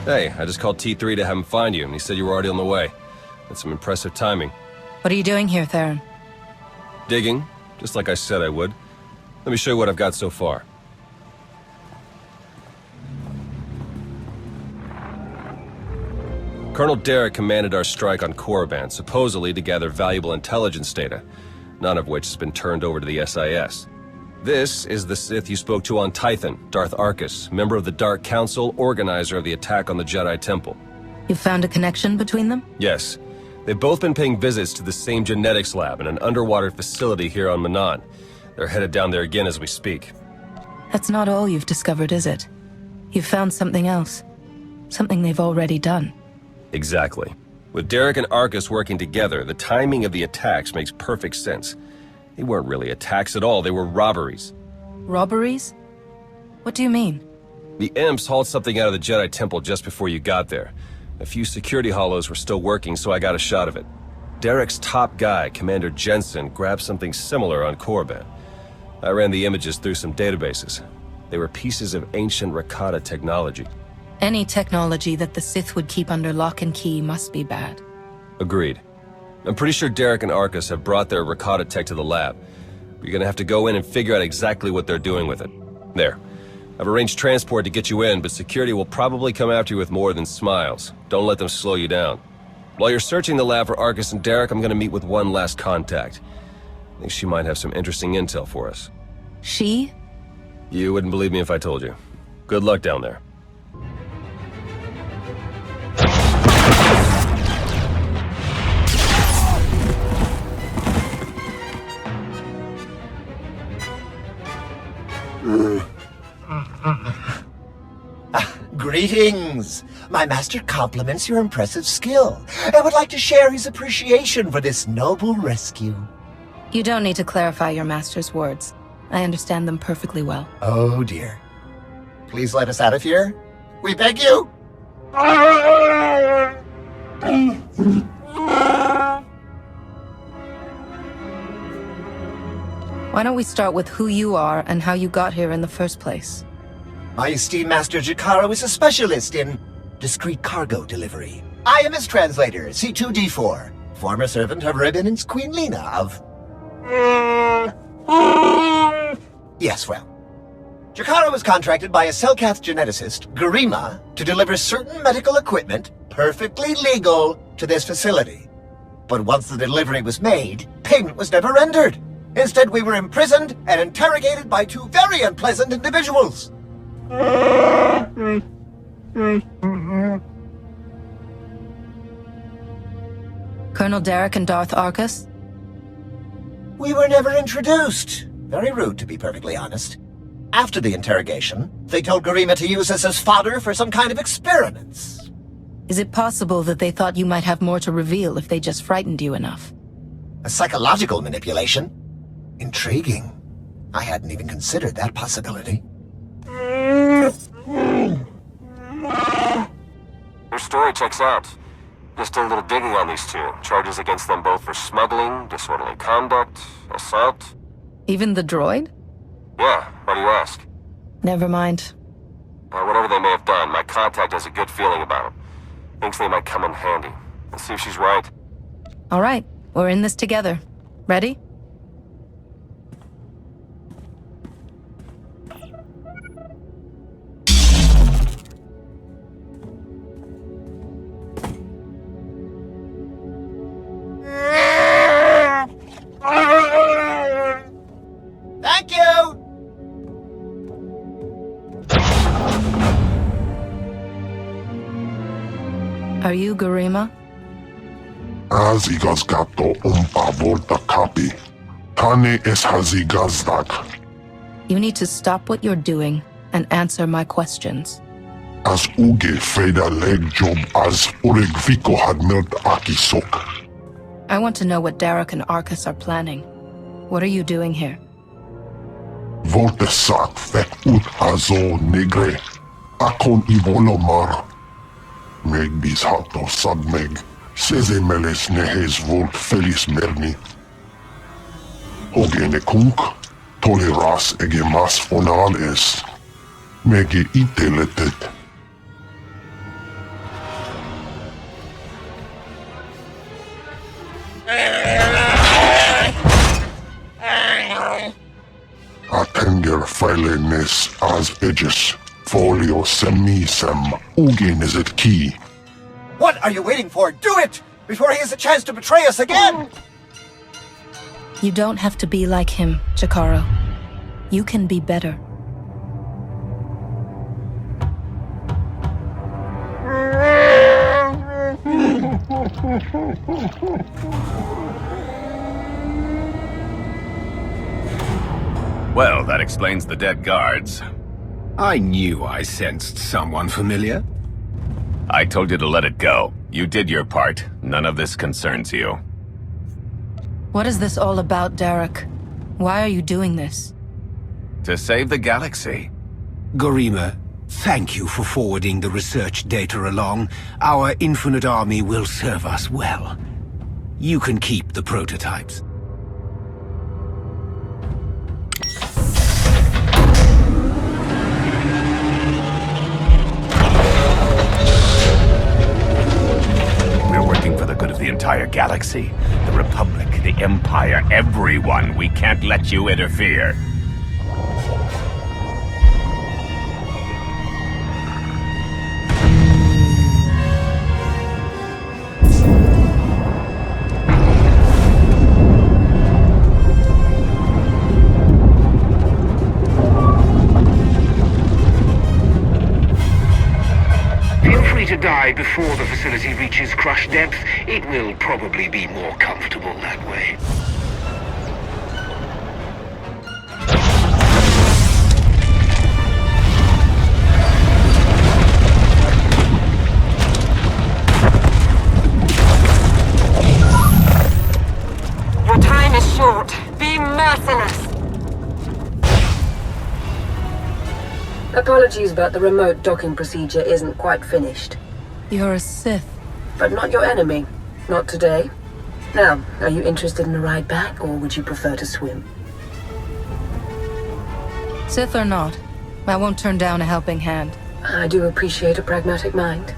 Hey, I just called T3 to have him find you, and he said you were already on the way. That's some impressive timing. What are you doing here, Theron? Digging, just like I said I would. Let me show you what I've got so far. Colonel Derek commanded our strike on Korriban, supposedly to gather valuable intelligence data, none of which has been turned over to the SIS. This is the Sith you spoke to on Tython, Darth Arkus, member of the Dark Council, organizer of the attack on the Jedi Temple. You found a connection between them? Yes. They've both been paying visits to the same genetics lab in an underwater facility here on Manan. They're headed down there again as we speak. That's not all you've discovered, is it? You've found something else. Something they've already done. Exactly. With Derek and Arkus working together, the timing of the attacks makes perfect sense. They weren't really attacks at all, they were robberies. Robberies? What do you mean? The Imps hauled something out of the Jedi Temple just before you got there. A few security hollows were still working, so I got a shot of it. Derek's top guy, Commander Jensen, grabbed something similar on Korriban. I ran the images through some databases. They were pieces of ancient Rakata technology. Any technology that the Sith would keep under lock and key must be bad. Agreed. I'm pretty sure Derek and Arkus have brought their Rakata tech to the lab. You're gonna have to go in and figure out exactly what they're doing with it. There. I've arranged transport to get you in, but security will probably come after you with more than smiles. Don't let them slow you down. While you're searching the lab for Arkus and Derek, I'm gonna meet with one last contact. I think she might have some interesting intel for us. She? You wouldn't believe me if I told you. Good luck down there. Greetings! My master compliments your impressive skill and would like to share his appreciation for this noble rescue. You don't need to clarify your master's words. I understand them perfectly well. Oh dear. Please let us out of here. We beg you! Why don't we start with who you are and how you got here in the first place? My esteemed master Jakaro is a specialist in discreet cargo delivery. I am his translator, C2D4, former servant of Revan's Queen Lena of... Yes, well. Jakaro was contracted by a Selkath geneticist, Garima, to deliver certain medical equipment, perfectly legal, to this facility. But once the delivery was made, payment was never rendered. Instead, we were imprisoned and interrogated by two very unpleasant individuals. Colonel Derek and Darth Arkus? We were never introduced. Very rude, to be perfectly honest. After the interrogation, they told Garima to use us as fodder for some kind of experiments. Is it possible that they thought you might have more to reveal if they just frightened you enough? A psychological manipulation? Intriguing. I hadn't even considered that possibility. Your story checks out. Just a little digging on these two. Charges against them both for smuggling, disorderly conduct, assault. Even the droid? Yeah, why do you ask? Never mind. Whatever they may have done, my contact has a good feeling about them. Thinks they might come in handy. Let's see if she's right. All right, we're in this together. Ready? Thank you! Are you Garima? Hazigazgato volta kapi. Tane es hazigazdak. You need to stop what you're doing and answer my questions. As uge freda leg job as uregviko had melt akisok. I want to know what Derek and Arkus are planning. What are you doing here? Voltesak fek ut azo negre. Akon ivolomar. Meg bis hato sagmeg. Seze meles nehes volt felis merni. Ogene kunk. Toleras ege mas fonal es. Mege iteletet. Melenes as edges. Folio semisem ugeneset key. What are you waiting for? Do it! Before he has a chance to betray us again! You don't have to be like him, Jakaro. You can be better. Well, that explains the dead guards. I knew I sensed someone familiar. I told you to let it go. You did your part. None of this concerns you. What is this all about, Derek? Why are you doing this? To save the galaxy. Garima, thank you for forwarding the research data along. Our infinite army will serve us well. You can keep the prototypes. We're working for the good of the entire galaxy. The Republic, the Empire, everyone. We can't let you interfere. Feel free to die before the facility reaches crush depth. It will probably be more comfortable that way. Your time is short. Be merciless. Apologies, but the remote docking procedure isn't quite finished. You're a Sith. But not your enemy. Not today. Now, are you interested in a ride back, or would you prefer to swim? Sith or not, I won't turn down a helping hand. I do appreciate a pragmatic mind.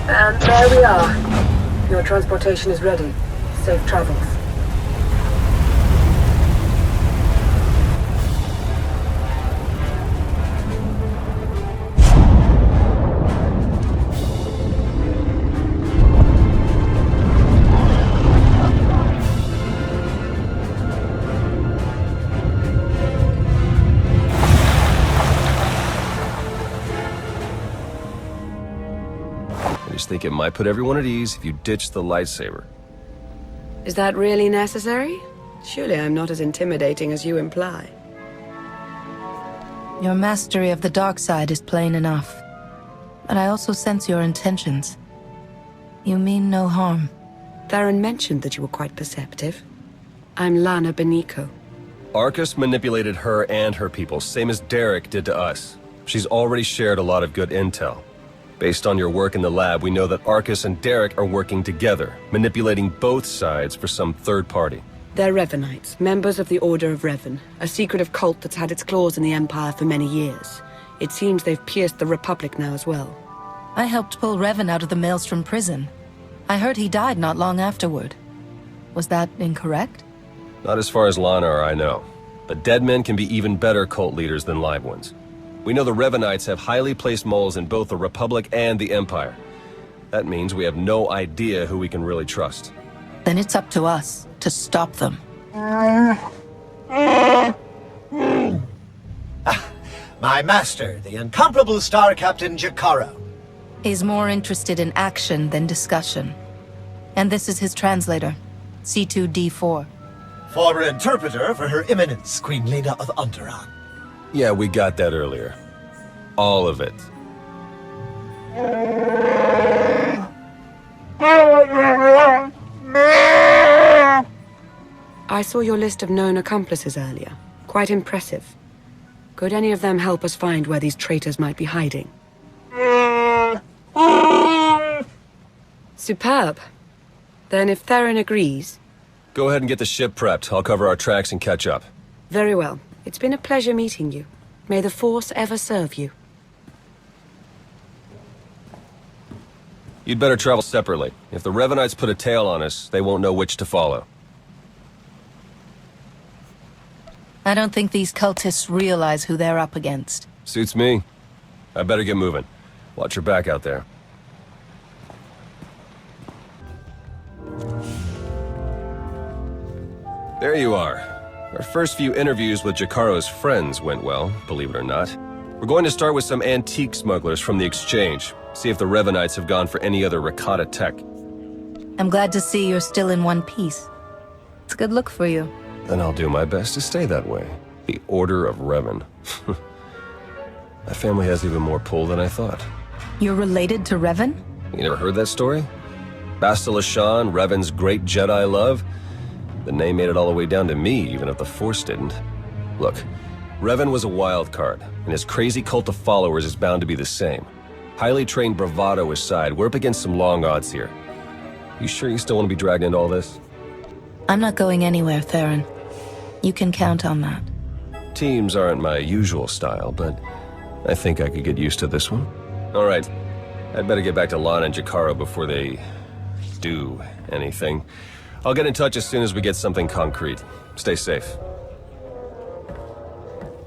And there we are. Your transportation is ready. Safe travels. I just think it might put everyone at ease if you ditch the lightsaber. Is that really necessary? Surely I'm not as intimidating as you imply. Your mastery of the dark side is plain enough. But I also sense your intentions. You mean no harm. Theron mentioned that you were quite perceptive. I'm Lana Beniko. Arcus manipulated her and her people, same as Derek did to us. She's already shared a lot of good intel. Based on your work in the lab, we know that Arcus and Derek are working together, manipulating both sides for some third party. They're Revanites, members of the Order of Revan, a secretive cult that's had its claws in the Empire for many years. It seems they've pierced the Republic now as well. I helped pull Revan out of the Maelstrom prison. I heard he died not long afterward. Was that incorrect? Not as far as Lana or I know. But dead men can be even better cult leaders than live ones. We know the Revanites have highly placed moles in both the Republic and the Empire. That means we have no idea who we can really trust. Then it's up to us to stop them. My master, the incomparable Star Captain Jakaro. He's more interested in action than discussion. And this is his translator, C2D4. Former interpreter for Her Eminence, Queen Leda of Onderon. Yeah, we got that earlier. All of it. I saw your list of known accomplices earlier. Quite impressive. Could any of them help us find where these traitors might be hiding? Superb. Then if Theron agrees... Go ahead and get the ship prepped. I'll cover our tracks and catch up. Very well. It's been a pleasure meeting you. May the Force ever serve you. You'd better travel separately. If the Revanites put a tail on us, they won't know which to follow. I don't think these cultists realize who they're up against. Suits me. I better get moving. Watch your back out there. There you are. Our first few interviews with Jakaro's friends went well, believe it or not. We're going to start with some antique smugglers from the exchange. See if the Revanites have gone for any other Rakata tech. I'm glad to see you're still in one piece. It's a good look for you. Then I'll do my best to stay that way. The Order of Revan. My family has even more pull than I thought. You're related to Revan? You never heard that story? Bastila Shan, Revan's great Jedi love? The name made it all the way down to me, even if the Force didn't. Look, Revan was a wild card, and his crazy cult of followers is bound to be the same. Highly trained bravado aside, we're up against some long odds here. You sure you still want to be dragged into all this? I'm not going anywhere, Theron. You can count on that. Teams aren't my usual style, but I think I could get used to this one. All right, I'd better get back to Lana and Jakaro before they do anything. I'll get in touch as soon as we get something concrete. Stay safe.